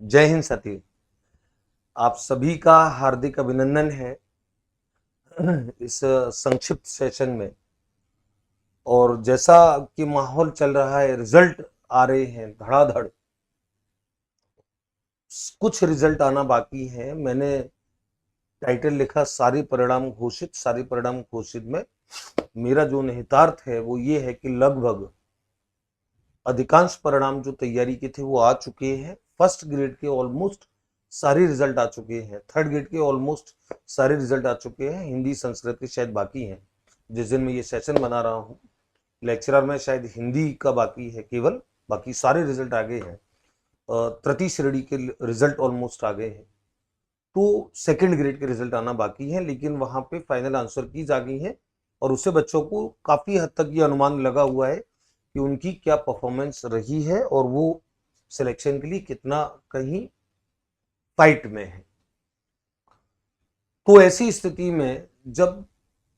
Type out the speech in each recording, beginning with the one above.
जय हिंद साथी। आप सभी का हार्दिक अभिनंदन है इस संक्षिप्त सेशन में। और जैसा कि माहौल चल रहा है, रिजल्ट आ रहे हैं धड़ाधड़। कुछ रिजल्ट आना बाकी है। मैंने टाइटल लिखा सारे परिणाम घोषित। सारे परिणाम घोषित में मेरा जो निहितार्थ है वो ये है कि लगभग अधिकांश परिणाम जो तैयारी के थे वो आ चुके हैं। फर्स्ट ग्रेड के ऑलमोस्ट सारे रिजल्ट आ चुके हैं। थर्ड ग्रेड के ऑलमोस्ट सारे रिजल्ट आ चुके हैं। हिंदी संस्कृत के शायद बाकी हैं। जिस दिन मैं ये सेशन बना रहा हूँ लेक्चरर में शायद हिंदी का बाकी है केवल, बाकी सारे रिजल्ट आ गए हैं। तृतीय श्रेणी के रिजल्ट ऑलमोस्ट आ गए हैं। तो सेकंड ग्रेड के रिजल्ट आना बाकी है, लेकिन वहां पे फाइनल आंसर कीज आ गई है और उससे बच्चों को काफी हद तक ये अनुमान लगा हुआ है कि उनकी क्या परफॉर्मेंस रही है और वो सिलेक्शन के लिए कितना कहीं फाइट में है। तो ऐसी स्थिति में जब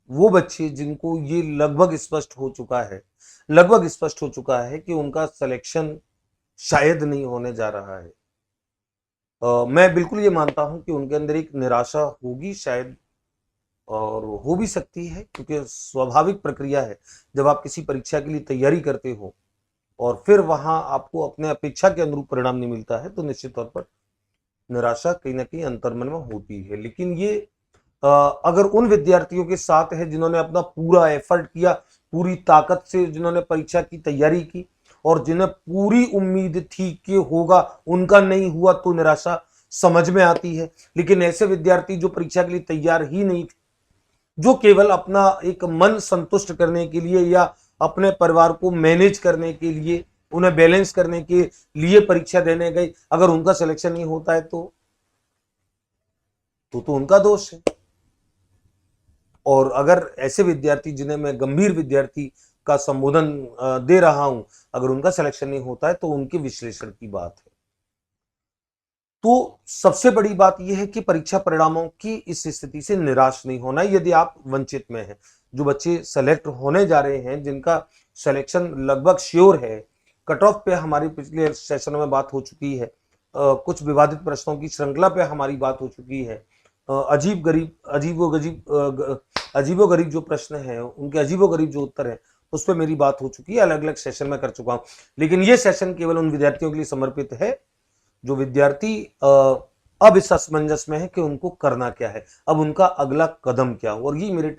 वो बच्चे जिनको ये लगभग स्पष्ट हो चुका है कि उनका सिलेक्शन शायद नहीं होने जा रहा है, मैं बिल्कुल ये मानता हूं कि उनके अंदर एक निराशा होगी शायद, और हो भी सकती है, क्योंकि स्वाभाविक प्रक्रिया है। जब आप किसी परीक्षा के लिए तैयारी करते हो और फिर वहां आपको अपने अपेक्षा के अनुरूप परिणाम नहीं मिलता है तो निश्चित तौर पर निराशा कहीं ना कहीं अंतर्मन में होती है। लेकिन ये अगर उन विद्यार्थियों के साथ है जिन्होंने अपना पूरा एफर्ट किया, पूरी ताकत से जिन्होंने परीक्षा की तैयारी की और जिन्हें पूरी उम्मीद थी कि होगा, उनका नहीं हुआ तो निराशा समझ में आती है। लेकिन ऐसे विद्यार्थी जो परीक्षा के लिए तैयार ही नहीं थे, जो केवल अपना एक मन संतुष्ट करने के लिए या अपने परिवार को मैनेज करने के लिए, उन्हें बैलेंस करने के लिए परीक्षा देने गए, अगर उनका सिलेक्शन नहीं होता है तो उनका दोष है। और अगर ऐसे विद्यार्थी जिन्हें मैं गंभीर विद्यार्थी का संबोधन दे रहा हूं, अगर उनका सिलेक्शन नहीं होता है तो उनके विश्लेषण की बात है। तो सबसे बड़ी बात यह है कि परीक्षा परिणामों की इस स्थिति से निराश नहीं होना। यदि आप वंचित में हैं, जो बच्चे सेलेक्ट होने जा रहे हैं, जिनका सिलेक्शन लगभग श्योर है, कट ऑफ पे हमारी पिछले सेशन में बात हो चुकी है, कुछ विवादित प्रश्नों की श्रृंखला पे हमारी बात हो चुकी है, अजीबो गरीब जो प्रश्न है उनके अजीबो गरीब जो उत्तर है उस पर मेरी बात हो चुकी है, अलग अलग सेशन में कर चुका हूं। लेकिन यह सेशन केवल उन विद्यार्थियों के लिए समर्पित है जो विद्यार्थी अब इस असमंजस में है कि उनको करना क्या है, अब उनका अगला कदम क्या हो। और ये मेरा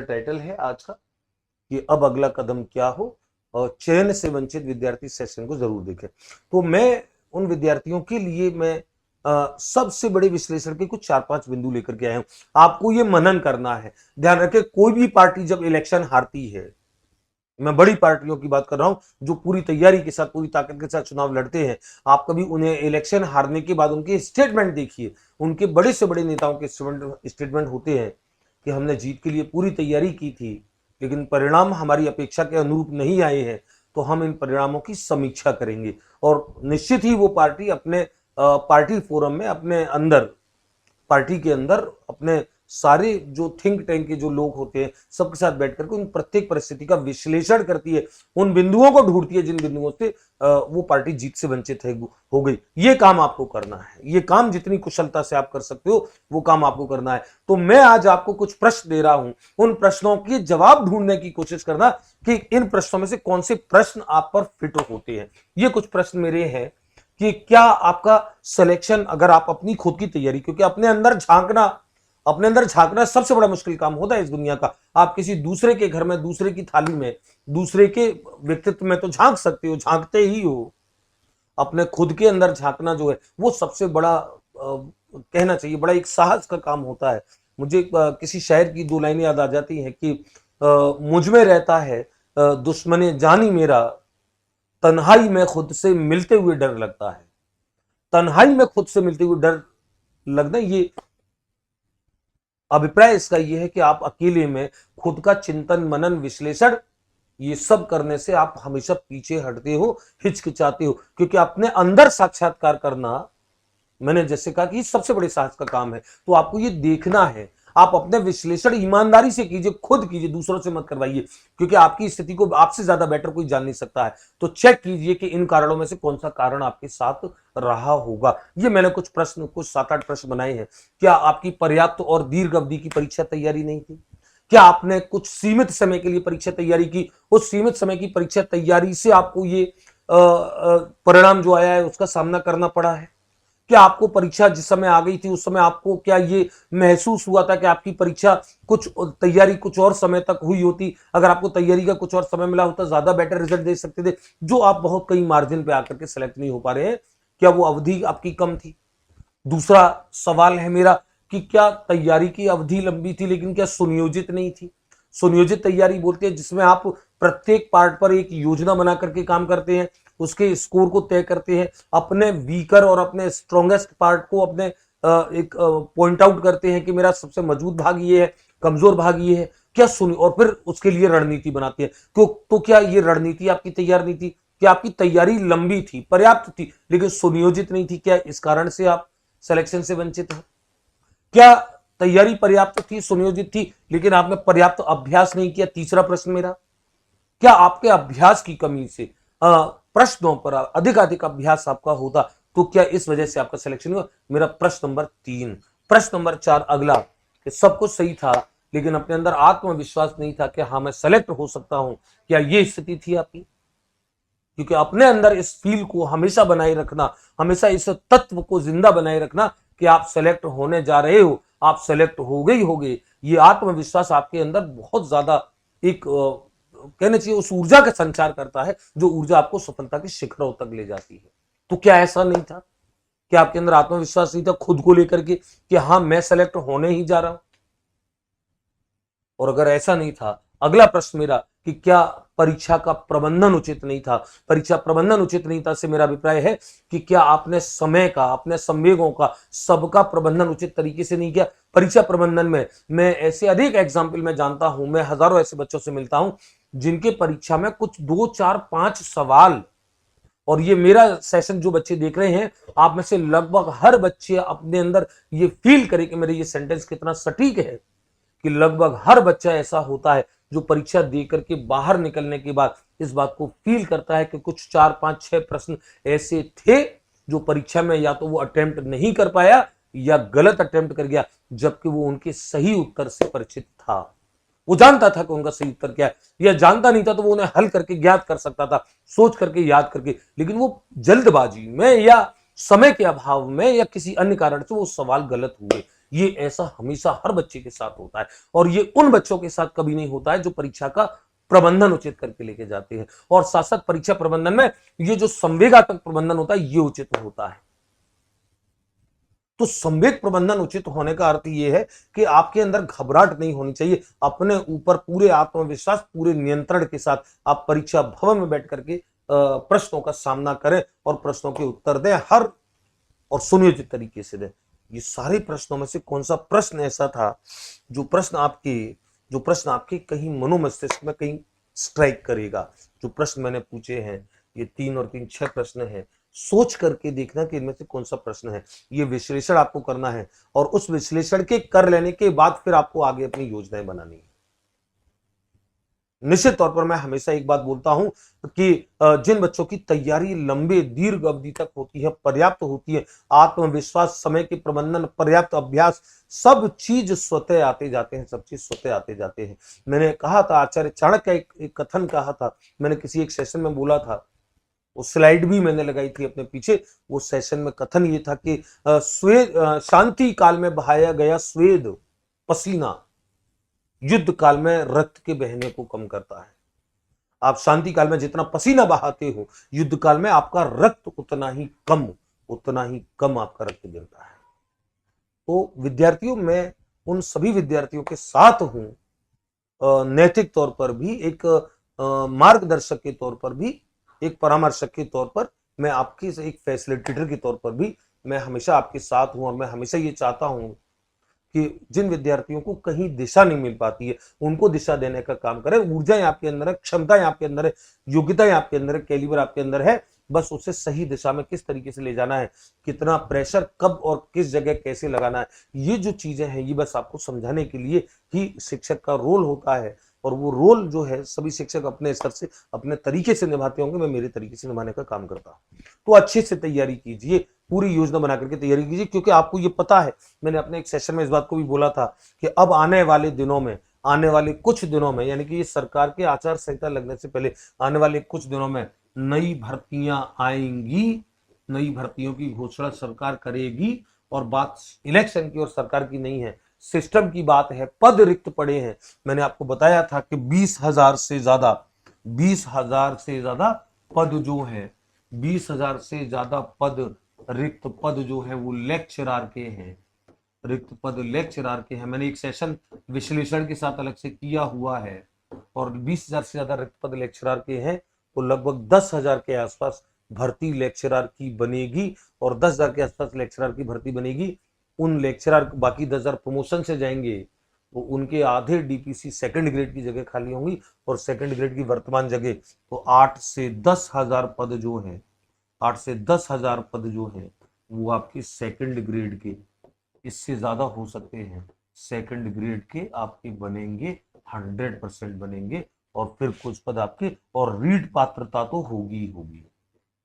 टाइटल है आज का कि अब अगला कदम क्या हो, और चयन से वंचित विद्यार्थी सेशन को जरूर देखें। तो मैं उन विद्यार्थियों के लिए मैं सबसे बड़े विश्लेषण के कुछ 4-5 बिंदु लेकर के आया हूं। आपको ये मनन करना है। ध्यान रखें, कोई भी पार्टी जब इलेक्शन हारती है, मैं बड़ी पार्टियों की बात कर रहा हूं जो पूरी तैयारी के साथ, पूरी ताकत के साथ चुनाव लड़ते हैं, आप कभी उन्हें इलेक्शन हारने के बाद उनके स्टेटमेंट देखिए। उनके बड़े से बड़े नेताओं के स्टेटमेंट होते हैं कि हमने जीत के लिए पूरी तैयारी की थी, लेकिन परिणाम हमारी अपेक्षा के अनुरूप नहीं आए हैं, तो हम इन परिणामों की समीक्षा करेंगे। और निश्चित ही वो पार्टी अपने पार्टी फोरम में, अपने अंदर, पार्टी के अंदर अपने सारे जो थिंक टैंक के जो लोग होते हैं सबके साथ बैठ करके उन प्रत्येक परिस्थिति का विश्लेषण करती है, उन बिंदुओं को ढूंढती है जिन बिंदुओं से वो पार्टी जीत से वंचित हो गई। ये काम आपको करना है। ये काम जितनी कुशलता से आप कर सकते हो वो काम आपको करना है। तो मैं आज आपको कुछ प्रश्न दे रहा हूं, उन प्रश्नों के जवाब ढूंढने की कोशिश करना कि इन प्रश्नों में से कौन से प्रश्न आप पर फिट होते हैं। ये कुछ प्रश्न मेरे हैं कि क्या आपका सिलेक्शन, अगर आप अपनी खुद की तैयारी, क्योंकि अपने अंदर झांकना सबसे बड़ा मुश्किल काम होता है इस दुनिया का। आप किसी दूसरे के घर में, दूसरे की थाली में, दूसरे के व्यक्तित्व में तो झांक सकते हो, झांकते ही हो। अपने खुद के अंदर झांकना जो है वो सबसे बड़ा कहना चाहिए बड़ा एक साहस का काम होता है। मुझे किसी शायर की 2 लाइनें याद आ जाती हैं कि मुझ में रहता है दुश्मने जानी मेरा, तन्हाई में खुद से मिलते हुए डर लगता है। तन्हाई में खुद से मिलते हुए डर लगना, ये अभिप्राय इसका यह है कि आप अकेले में खुद का चिंतन, मनन, विश्लेषण, ये सब करने से आप हमेशा पीछे हटते हो, हिचकिचाते हो, क्योंकि अपने अंदर साक्षात्कार करना, मैंने जैसे कहा कि सबसे बड़े साहस का काम है। तो आपको ये देखना है, आप अपने विश्लेषण ईमानदारी से कीजिए, खुद कीजिए, दूसरों से मत करवाइए, क्योंकि आपकी स्थिति को आपसे ज्यादा बेटर कोई जान नहीं सकता है। तो चेक कीजिए कि इन कारणों में से कौन सा कारण आपके साथ रहा होगा। ये मैंने कुछ प्रश्न, कुछ 7-8 प्रश्न बनाए हैं। क्या आपकी पर्याप्त और दीर्घ अवधि की परीक्षा तैयारी नहीं थी? क्या आपने कुछ सीमित समय के लिए परीक्षा तैयारी की? उस सीमित समय की परीक्षा तैयारी से आपको ये परिणाम जो आया है उसका सामना करना पड़ा है? क्या आपको परीक्षा जिस समय आ गई थी उस समय आपको क्या ये महसूस हुआ था कि आपकी परीक्षा कुछ तैयारी कुछ और समय तक हुई होती, अगर आपको तैयारी का कुछ और समय मिला होता ज्यादा बेटर रिजल्ट दे सकते थे, जो आप बहुत कई मार्जिन पे आकर के सेलेक्ट नहीं हो पा रहे हैं? क्या वो अवधि आपकी कम थी? दूसरा सवाल है मेरा कि क्या तैयारी की अवधि लंबी थी लेकिन क्या सुनियोजित नहीं थी? सुनियोजित तैयारी बोलते हैं जिसमें आप प्रत्येक पार्ट पर एक योजना बना करके काम करते हैं, उसके स्कोर को तय करते हैं, अपने वीकर और अपने स्ट्रॉन्गेस्ट पार्ट को अपने एक पॉइंट आउट करते हैं कि मेरा सबसे मजबूत भाग ये है, कमजोर भाग ये है। क्या सुन और फिर उसके लिए रणनीति बनाते हैं। तो क्या ये रणनीति आपकी तैयार नहीं थी? क्या आपकी तैयारी लंबी थी, पर्याप्त थी, लेकिन सुनियोजित नहीं थी? क्या इस कारण से आप सिलेक्शन से वंचित हैं? क्या तैयारी पर्याप्त थी, सुनियोजित थी, लेकिन आपने पर्याप्त अभ्यास नहीं किया? तीसरा प्रश्न मेरा, क्या आपके अभ्यास की कमी से प्रश्नों पर अधिक अभ्यास आपका होता तो क्या इस वजह से आपका सिलेक्शन हुआ? मेरा प्रश्न नंबर 3। प्रश्न नंबर 4 अगला, कि सब कुछ सही था लेकिन अपने अंदर आत्मविश्वास नहीं था कि हाँ मैं सेलेक्ट हो सकता हूं। क्या ये स्थिति थी आपकी? क्योंकि अपने अंदर इस फील को हमेशा बनाए रखना, हमेशा इस तत्व को जिंदा बनाए रखना कि आप सेलेक्ट होने जा रहे हो, आप सेलेक्ट हो गए हो गए, ये आत्मविश्वास आपके अंदर बहुत ज्यादा एक कहना चाहिए उस ऊर्जा का संचार करता है जो ऊर्जा आपको सफलता के शिखरों तक ले जाती है। तो क्या ऐसा नहीं था? क्या आपके अंदर आत्मविश्वास नहीं था खुद को लेकर के कि हाँ मैं सेलेक्ट होने ही जा रहा हूं? और अगर ऐसा नहीं था, अगला प्रश्न मेरा कि क्या परीक्षा का प्रबंधन उचित नहीं था? परीक्षा प्रबंधन उचित नहीं था से मेरा अभिप्राय है कि क्या आपने समय का, अपने संवेगों का, सबका प्रबंधन उचित तरीके से नहीं किया? परीक्षा प्रबंधन में मैं ऐसे अधिक एग्जाम्पल में जानता हूं, मैं हजारों ऐसे बच्चों से मिलता हूं जिनके परीक्षा में कुछ 2, 4, 5 सवाल, और ये मेरा सेशन जो बच्चे देख रहे हैं, आप में से लगभग हर बच्चे अपने अंदर ये फील करे कि मेरे ये सेंटेंस कितना सटीक है, कि लगभग हर बच्चा ऐसा होता है जो परीक्षा दे करके बाहर निकलने के बाद इस बात को फील करता है कि कुछ 4, 5, 6 प्रश्न ऐसे थे जो परीक्षा में या तो वो अटेम्प्ट नहीं कर पाया या गलत अटेम्प्ट कर गया, जबकि वो उनके सही उत्तर से परिचित था। वो जानता था कि उनका सही उत्तर क्या है, या जानता नहीं था तो वो उन्हें हल करके ज्ञात कर सकता था, सोच करके, याद करके, लेकिन वो जल्दबाजी में या समय के अभाव में या किसी अन्य कारण से वो सवाल गलत हुए। ये ऐसा हमेशा हर बच्चे के साथ होता है, और ये उन बच्चों के साथ कभी नहीं होता है जो परीक्षा का प्रबंधन उचित करके लेके जाते हैं। और साथ साथ परीक्षा प्रबंधन में ये जो संवेगात्मक प्रबंधन होता है ये उचित होता है। तो संवेग प्रबंधन उचित होने का अर्थ यह है कि आपके अंदर घबराहट नहीं होनी चाहिए, अपने ऊपर पूरे आत्मविश्वास, पूरे नियंत्रण के साथ आप परीक्षा भवन में बैठ करके प्रश्नों का सामना करें और प्रश्नों के उत्तर दें, हर और सुनियोजित तरीके से दें। ये सारे प्रश्नों में से कौन सा प्रश्न ऐसा था जो प्रश्न आपके कहीं मनोमस्तिष्क में कहीं स्ट्राइक करेगा? जो प्रश्न मैंने पूछे हैं, ये 3 और 3 6 प्रश्न हैं, सोच करके देखना कि इनमें से कौन सा प्रश्न है। ये विश्लेषण आपको करना है, और उस विश्लेषण के कर लेने के बाद फिर आपको आगे अपनी योजनाएं बनानी है। निश्चित तौर पर मैं हमेशा एक बात बोलता हूं कि जिन बच्चों की तैयारी लंबे दीर्घ अवधि तक होती है, पर्याप्त होती है, आत्मविश्वास, समय के प्रबंधन, पर्याप्त अभ्यास, सब चीज स्वतः आते जाते हैं, सब चीज स्वतः आते जाते हैं। मैंने कहा था, आचार्य चाणक्य का एक कथन कहा था, मैंने किसी एक सेशन में बोला था, वो स्लाइड भी मैंने लगाई थी अपने पीछे। वो सेशन में कथन ये था कि स्वेद, शांति काल में बहाया गया स्वेद, पसीना युद्ध काल में रक्त के बहने को कम करता है। आप शांति काल में जितना पसीना बहाते हो, युद्ध काल में आपका रक्त उतना ही कम आपका रक्त गिरता है। तो विद्यार्थियों, मैं उन सभी विद्यार्थियों के साथ हूं, नैतिक तौर पर भी, एक मार्गदर्शक के तौर पर भी, एक परामर्शक के तौर पर, मैं आपके एक फैसिलिटेटर के तौर पर भी मैं हमेशा आपके साथ हूं। और मैं हमेशा ये चाहता हूं कि जिन विद्यार्थियों को कहीं दिशा नहीं मिल पाती है उनको दिशा देने का काम करें। ऊर्जाएं आपके अंदर है, क्षमताएं आपके अंदर है, योग्यताएं आपके अंदर है, कैलिबर आपके अंदर है, बस उसे सही दिशा में किस तरीके से ले जाना है, कितना प्रेशर कब और किस जगह कैसे लगाना है, ये जो चीजें हैं ये बस आपको समझाने के लिए ही शिक्षक का रोल होता है। और वो रोल जो है सभी शिक्षक अपने स्तर से अपने तरीके से निभाते होंगे, मैं मेरे तरीके से निभाने का काम करता हूँ। तो अच्छे से तैयारी कीजिए, पूरी योजना बना करके तैयारी कीजिए, क्योंकि आपको ये पता है, मैंने अपने एक सेशन में इस बात को भी बोला था कि अब आने वाले दिनों में, आने वाले कुछ दिनों में, यानी कि ये सरकार के आचार संहिता लगने से पहले आने वाले कुछ दिनों में नई भर्तियां आएंगी, नई भर्तियों की घोषणा सरकार करेगी। और बात इलेक्शन की और सरकार की नहीं है, सिस्टम की बात है। पद रिक्त पड़े हैं, मैंने आपको बताया था कि 20,000 से ज्यादा, 20,000 से ज्यादा पद जो है, 20,000 से ज्यादा पद, रिक्त पद जो है वो लेक्चरार के हैं, रिक्त पद लेक्चरार के हैं। मैंने एक सेशन विश्लेषण के साथ अलग से किया हुआ है। और 20,000 से ज्यादा रिक्त पद लेक्चरार के हैं, तो लगभग 10,000 के आसपास भर्ती लेक्चरार की बनेगी। और 10,000 के आसपास लेक्चरार की भर्ती बनेगी। उन लेक्चरार, बाकी 10,000 प्रमोशन से जाएंगे, तो उनके आधे डीपीसी सेकंड ग्रेड की जगह खाली होंगी। और सेकंड ग्रेड की वर्तमान जगह तो 8 से 10,000 पद जो है, 8 से 10,000 पद जो है वो आपके सेकंड ग्रेड के, इससे ज्यादा हो सकते हैं, सेकंड ग्रेड के आपके बनेंगे, 100% बनेंगे। और फिर कुछ पद आपके, और रीट पात्रता तो होगी होगी,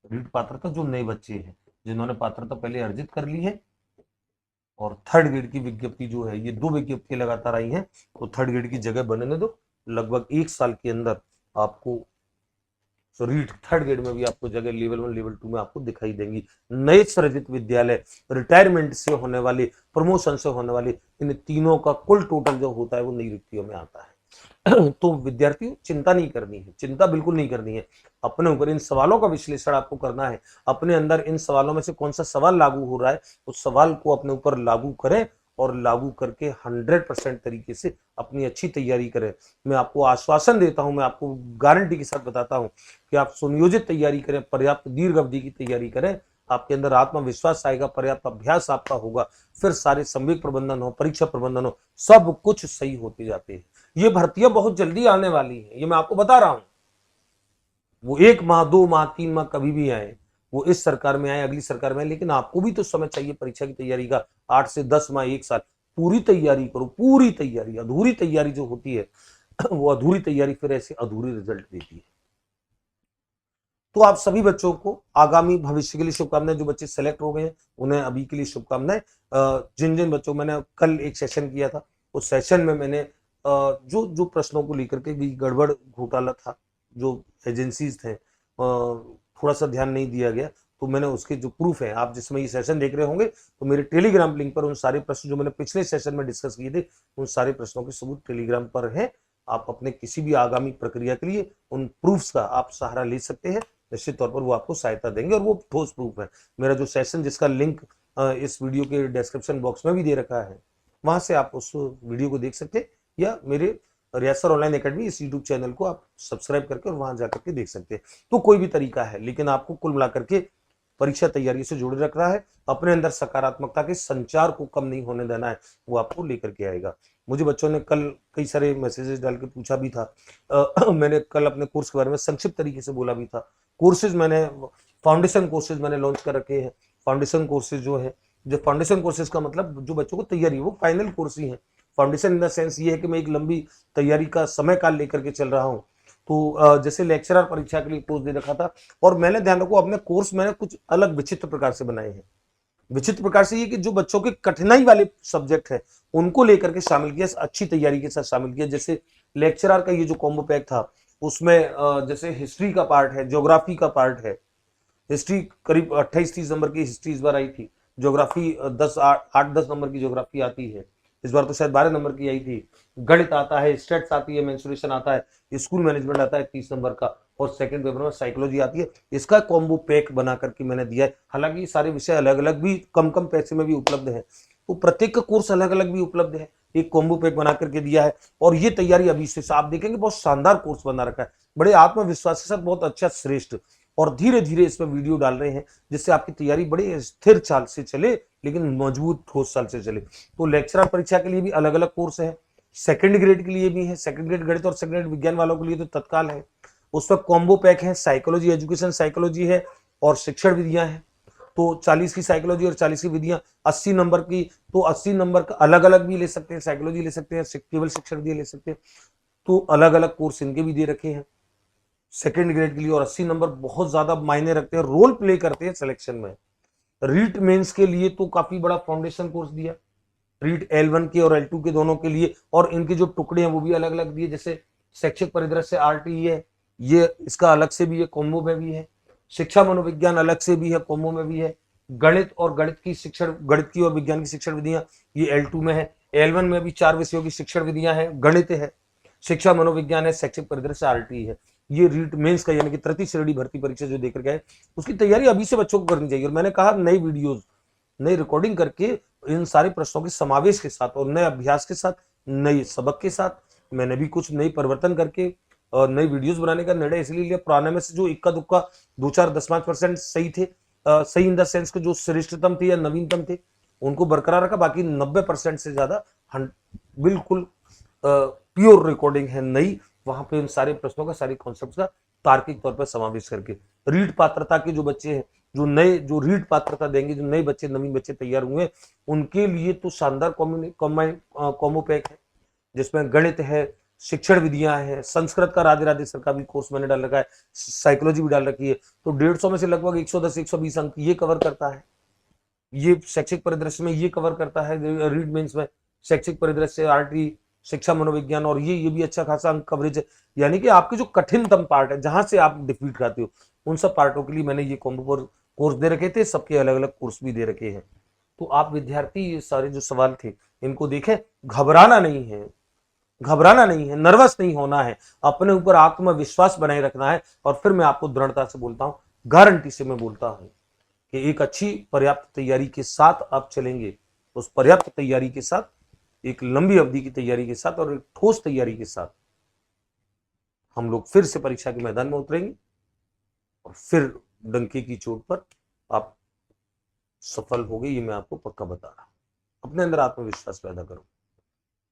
रीट पात्रता जो नए बच्चे हैं जिन्होंने पात्रता पहले अर्जित कर ली है। और थर्ड ग्रेड की विज्ञप्ति जो है, ये 2 विज्ञप्ति लगातार आई हैं, तो थर्ड ग्रेड की जगह बनने दो। लगभग 1 साल के अंदर आपको रीट थर्ड ग्रेड में भी आपको जगह लेवल 1 लेवल 2 में आपको दिखाई देंगी। नए सृजित विद्यालय, रिटायरमेंट से होने वाले, प्रमोशन से होने वाले, इन तीनों का कुल टोटल जो होता है वो नई रिक्तियों में आता है। तो विद्यार्थियों चिंता नहीं करनी है, चिंता बिल्कुल नहीं करनी है। अपने ऊपर इन सवालों का विश्लेषण आपको करना है, अपने अंदर इन सवालों में से कौन सा सवाल लागू हो रहा है उस सवाल को अपने ऊपर लागू करें, और लागू करके 100% तरीके से अपनी अच्छी तैयारी करें। मैं आपको आश्वासन देता हूं, मैं आपको गारंटी के साथ बताता हूं कि आप सुनियोजित तैयारी करें, पर्याप्त दीर्घ अवधि की तैयारी करें, आपके अंदर आत्मविश्वास आएगा, पर्याप्त अभ्यास आपका होगा, फिर सारे संवेग प्रबंधन हो, परीक्षा प्रबंधन हो, सब कुछ सही होते जाते हैं। ये भर्तियां बहुत जल्दी आने वाली हैं, ये मैं आपको बता रहा हूं। वो 1 माह 2 माह 3 माह कभी भी आए, वो इस सरकार में आए, अगली सरकार में आए, लेकिन आपको भी तो समय चाहिए परीक्षा की तैयारी का। 8 से 10 माह, 1 साल पूरी तैयारी करो, पूरी तैयारी। अधूरी तैयारी जो होती है वो अधूरी तैयारी फिर ऐसे अधूरी रिजल्ट देती है। तो आप सभी बच्चों को आगामी भविष्य के लिए शुभकामनाएं। जो बच्चे सेलेक्ट हो गए हैं उन्हें अभी के लिए शुभकामनाएं। जिन जिन बच्चों, मैंने कल एक सेशन किया था, उस सेशन में मैंने जो जो प्रश्नों को लेकर के भी गड़बड़ घोटाला था, जो एजेंसीज थे, थोड़ा सा ध्यान नहीं दिया गया, तो मैंने उसके जो प्रूफ है, आप जिसमें ये सेशन देख रहे होंगे तो मेरे टेलीग्राम लिंक पर उन सारे प्रश्न जो मैंने पिछले सेशन में डिस्कस किए थे, उन सारे प्रश्नों के सबूत टेलीग्राम पर है। आप अपने किसी भी आगामी प्रक्रिया के लिए उन प्रूफ्स का आप सहारा ले सकते हैं, निश्चित तौर पर वो आपको सहायता देंगे, और वो ठोस प्रूफ है। मेरा जो सेशन, जिसका लिंक इस वीडियो के डिस्क्रिप्शन बॉक्स में भी दे रखा है, वहां से आप उस वीडियो को देख सकते हैं, या मेरे रियासत ऑनलाइन एकेडमी इस यूट्यूब चैनल को आप सब्सक्राइब करके और वहां जाकर के देख सकते हैं। तो कोई भी तरीका है, लेकिन आपको कुल मिलाकर के परीक्षा तैयारी से जुड़े रख रहा है, अपने अंदर सकारात्मकता के संचार को कम नहीं होने देना है, वो आपको लेकर के आएगा। मुझे बच्चों ने कल कई सारे मैसेजेस डाल के पूछा भी था, मैंने कल अपने कोर्स के बारे में संक्षिप्त तरीके से बोला भी था। कोर्सेज मैंने, फाउंडेशन कोर्सेज मैंने लॉन्च कर रखे हैं। फाउंडेशन कोर्सेज जो है, जो फाउंडेशन कोर्सेज का मतलब जो बच्चों को तैयारी, वो फाइनल कोर्स ही है। फाउंडेशन इन द सेंस ये है कि मैं एक लंबी तैयारी का समय काल लेकर के चल रहा हूँ। तो जैसे लेक्चरर परीक्षा के लिए कोर्स दे रखा था, और मैंने, ध्यान रखो, अपने कोर्स मैंने कुछ अलग विचित्र प्रकार से बनाए हैं। विचित्र प्रकार से ये कि जो बच्चों के कठिनाई वाले सब्जेक्ट है उनको लेकर के शामिल किया, अच्छी तैयारी के साथ शामिल किया। जैसे लेक्चरर का ये जो कॉम्बो पैक था, उसमें जैसे हिस्ट्री का पार्ट है, ज्योग्राफी का पार्ट है। हिस्ट्री करीब 28-30 नंबर की हिस्ट्री इस बार आई थी। ज्योग्राफी 8-10 नंबर की ज्योग्राफी आती है, इस बार तो शायद 12 नंबर की आई थी। गणित आता है, स्टेट्स आती है, मेंसुरेशन आता है, स्कूल मैनेजमेंट आता है 30 नंबर का, और सेकंड पेपर में साइकोलॉजी आती है। इसका कॉम्बो पैक बना करके मैंने दिया है। हालांकि ये सारे विषय अलग अलग भी, कम कम पैसे में भी उपलब्ध है, तो प्रत्येक का कोर्स अलग अलग भी उपलब्ध है, एक कॉम्बो पैक बना करके दिया है। और ये तैयारी अभी से आप देखेंगे बहुत शानदार कोर्स बना रखा है, बड़े आत्मविश्वास के साथ, बहुत अच्छा, श्रेष्ठ। और धीरे धीरे इसमें वीडियो डाल रहे हैं जिससे आपकी तैयारी बड़े स्थिर चाल से चले, लेकिन मजबूत ठोस चाल से चले। तो लेक्चरर परीक्षा के लिए भी अलग अलग कोर्स है, सेकंड ग्रेड के लिए भी है, सेकंड ग्रेड गणित और सेकंड ग्रेड विज्ञान वालों के लिए तो तत्काल है। उसमें कॉम्बो पैक है, साइकोलॉजी, एजुकेशन साइकोलॉजी है, और शिक्षण विधियां हैं, तो 40 की साइकोलॉजी और 40 की विधियां, 80 नंबर की, तो 80 नंबर का अलग अलग भी ले सकते हैं, साइकोलॉजी ले सकते हैं, केवल शिक्षण विधि ले सकते हैं, तो अलग अलग कोर्स इनके भी दे रखे हैं सेकेंड ग्रेड के लिए। और 80 नंबर बहुत ज्यादा मायने रखते हैं, रोल प्ले करते हैं सिलेक्शन में। रीट मेंस के लिए तो काफी बड़ा फाउंडेशन कोर्स दिया, रीट L1 के और L2 के दोनों के लिए, और इनके जो टुकड़े हैं वो भी अलग अलग दिए, जैसे शैक्षिक परिदृश्य RTE है, ये इसका अलग से भी है, कॉम्बो में भी है। शिक्षा मनोविज्ञान अलग से भी है, कॉम्बो में भी है। गणित और गणित की और विज्ञान की शिक्षण विधियां ये L2 में है। L1 में भी 4 विषयों की शिक्षण विधियां हैं, गणित है, शिक्षा मनोविज्ञान है, शैक्षिक परिदृश्य RTE है। ये रीट मेंस का यानी कि तृतीय श्रेणी भर्ती परीक्षा जो देकर गए, उसकी तैयारी अभी से बच्चों को करनी चाहिए। और मैंने कहा नई वीडियोज, नई रिकॉर्डिंग करके इन सारे प्रश्नों के समावेश के साथ और नए अभ्यास के साथ, नए सबक के साथ मैंने भी कुछ नई परिवर्तन करके और नई वीडियोस बनाने का निर्णय इसलिए लिया। पुराने में से जो इक्का दुक्का 2-4-10-5% सही थे, सही इन द सेंस के जो श्रेष्ठतम थे या नवीनतम थे, उनको बरकरार रखा। बाकी 90% से ज्यादा बिल्कुल प्योर रिकॉर्डिंग है नई, वहां पे उन सारे प्रश्नों का, सारे कॉन्सेप्ट का तार्किक तौर पर समावेश करके। रीट पात्रता के जो बच्चे हैं, जो रीट पात्रता देंगे, जो नए बच्चे, नवीन बच्चे तैयार हुए, उनके लिए तो शानदार कॉम्बो पैक है, जिसमें गणित है, शिक्षण विधियां हैं, संस्कृत का राधे राधे सर का भी कोर्स मैंने डाल रखा है, साइकोलॉजी भी डाल रखी है। तो 150 में से लगभग 110-120 अंक ये कवर करता है। ये शैक्षिक परिदृश्य में ये कवर करता है, रीड मेंस में शैक्षिक परिदृश्य, RT, शिक्षा मनोविज्ञान, और ये भी अच्छा खासा अंक कवरेज है। यानी कि आपके जो कठिनतम पार्ट है, जहां से आप डिफीट खाते हो, उन सब पार्टों के लिए मैंने ये कॉम्बो कोर्स दे रखे थे, सबके अलग अलग कोर्स भी दे रखे हैं। तो आप विद्यार्थी ये सारे जो सवाल थे इनको देखें, घबराना नहीं है, नर्वस नहीं होना है, अपने ऊपर आत्मविश्वास बनाए रखना है। और फिर मैं आपको दृढ़ता से बोलता हूं, गारंटी से मैं बोलता हूं कि एक अच्छी पर्याप्त तैयारी के साथ आप चलेंगे, उस पर्याप्त तैयारी के साथ, एक लंबी अवधि की तैयारी के साथ और एक ठोस तैयारी के साथ हम लोग फिर से परीक्षा के मैदान में उतरेंगे और फिर डंके की चोट पर आप सफल हो गए, ये मैं आपको पक्का बता रहा हूं। अपने अंदर आत्मविश्वास पैदा करो।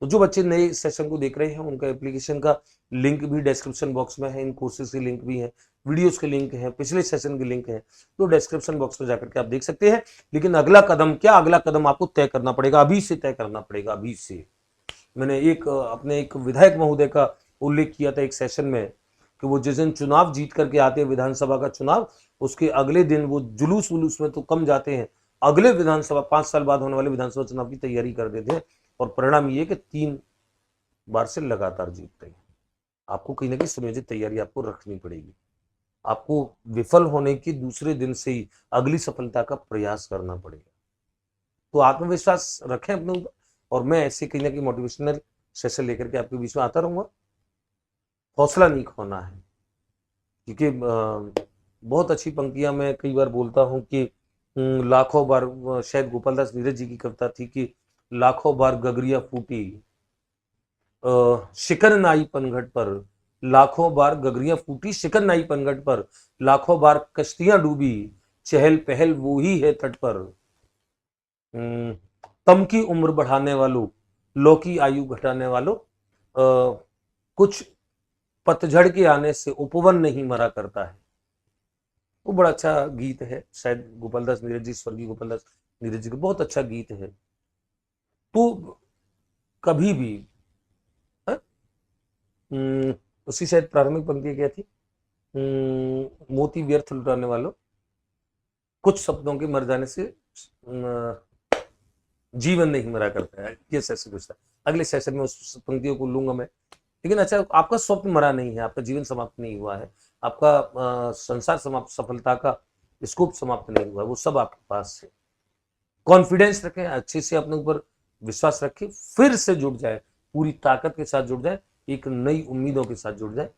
तो जो बच्चे नए सेशन को देख रहे हैं, उनका एप्लीकेशन का लिंक भी डिस्क्रिप्शन बॉक्स में है, इन कोर्सेज के लिंक भी है, वीडियोस के लिंक है, पिछले सेशन के लिंक है, तो डिस्क्रिप्शन बॉक्स में जाकर के आप देख सकते हैं। लेकिन अगला कदम क्या, अगला कदम आपको तय करना पड़ेगा, अभी से तय करना पड़ेगा, अभी से। मैंने अपने एक विधायक महोदय का उल्लेख किया था एक सेशन में कि वो जिस दिन चुनाव जीत करके आते हैं, विधानसभा का चुनाव, उसके अगले दिन वो जुलूस वुलूस में तो कम जाते हैं, अगले विधानसभा 5 साल बाद होने वाले विधानसभा चुनाव की तैयारी कर देते हैं। और परिणाम ये कि 3 बार से लगातार जीतते हैं। आपको कहीं ना कहीं सुनियोजित तैयारी आपको रखनी पड़ेगी। आपको विफल होने के दूसरे दिन से ही अगली सफलता का प्रयास करना पड़ेगा। तो आत्मविश्वास रखें अपने ऊपर, और मैं ऐसे कहीं ना कहीं मोटिवेशनल सेशन लेकर के आपके बीच में आता रहूंगा। हौसला नहीं खोना है, क्योंकि बहुत अच्छी पंक्तियां मैं कई बार बोलता हूं कि लाखों बार, शायद गोपाल दास नीरज जी की कविता थी कि लाखों बार गगरिया फूटी, शिकन नाई पनघट पर, लाखों बार गगरियां फूटी शिकन नाई पनघट पर, लाखों बार कश्तियां डूबी, चहल पहल वो ही है तट पर। तम की उम्र बढ़ाने वालों, लो की आयु घटाने वालों, कुछ पतझड़ के आने से उपवन नहीं मरा करता है। वो बड़ा अच्छा गीत है, शायद गोपाल दास नीरज जी, स्वर्गीय गोपाल दास नीरज जी का बहुत अच्छा गीत है। तो कभी भी उसकी शायद प्रारंभिक पंक्ति क्या थी, मोती व्यर्थ लुटाने वालों, कुछ शब्दों के मर जाने से जीवन नहीं मरा करता है। ये सेशन कुछ था, अगले सेशन में उस पंक्तियों को लूंगा मैं। लेकिन अच्छा, आपका स्वप्न मरा नहीं है, आपका जीवन समाप्त नहीं हुआ है, आपका संसार समाप्त, सफलता का स्कोप समाप्त नहीं हुआ है, वो सब आपके पास है। कॉन्फिडेंस रखें, अच्छे से अपने ऊपर विश्वास रखें, फिर से जुड़ जाए, पूरी ताकत के साथ जुड़ जाए, एक नई उम्मीदों के साथ जुड़ जाए।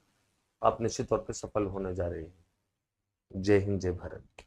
आप निश्चित तौर पे सफल होने जा रहे हैं। जय हिंद, जय भारत।